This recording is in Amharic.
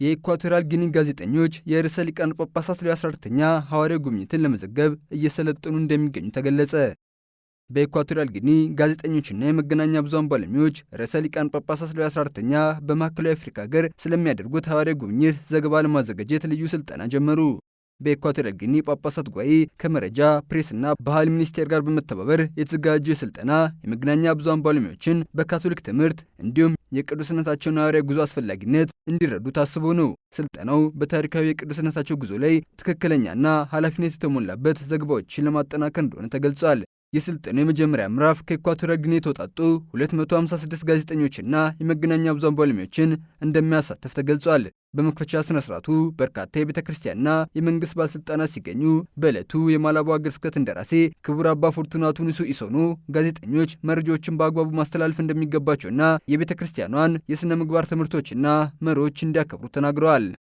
የኢኳቶሪያል ጊኒ ጋዜጠኞች የርዕሰ ሊቃነ ጳጳሳት ሌዮ 14ኛ ሐዋርያዊ ጉብኝትን ለመዘገብ እየሰለጠኑ እንደሚገኙ ተገለጸ። በኢኳቶሪያል ጊኒ ጋዜጠኞችና የመገናኛ ብዙሃን ባለሙያዎች ርዕሰ ሊቃነ ጳጳሳት ሌዮ 14ኛ በማዕከላዊ አፍሪካ ሀገር ስለሚያደርጉት ሐዋርያዊ ጉብኝት ዘገባ ለማዘጋጀት ልዩ ስልጠና ጀመሩ። በኢኳቶሪያል ጊኒ ጳጳሳት ጉባኤ ከመረጃ ፕሬስና ባህል ሚኒስቴር ጋር በመተባበር የተዘጋጀው ስልጠና የመገናኛ ብዙሃን ባለሙያዎችን በካቶሊክ ትምህርት እንዲሁም የቅዱስነታቸውን ሐዋርያዊ ጉዞ አስፈላጊነት እንዲረዱ ታስቦ ነው። ስልጠናው በታሪካዊ የቅዱስነታቸው ጉዞ ላይ ትክክለኛና ኃላፊነት የተሞላበት ዘገባዎችን ለማጠናከር እንደሆነ ተገልጿል። የስልጠናው የመጀመሪያ ምዕራፍ ከኢኳቶሪያል ጊኒ የተውጣጡ 256 ጋዜጠኞችና የመገናኛ ብዙሃን ባለሙያዎችን እንደሚያሳትፍ ተገልጿል። በመክፈቻ ስነ ስርዓቱ በርካታ የቤተ ክርስቲያንና የመንግስት ባለስልጣናት ሲገኙ በዕለቱ የማላቦ ሀገረ ስብከት እንደራሴ ክቡር አባ ፎርቱናቱ ኒሱ ኢሶኖ ጋዜጠኞች መረጃዎችን በአግባቡ ማስተላለፍ እንደሚገባቸውና የቤተ ክርስቲያኗን የሥነ ምግባር ትምህርቶችና መርሆች እንዲያከብሩ ተናግረዋል።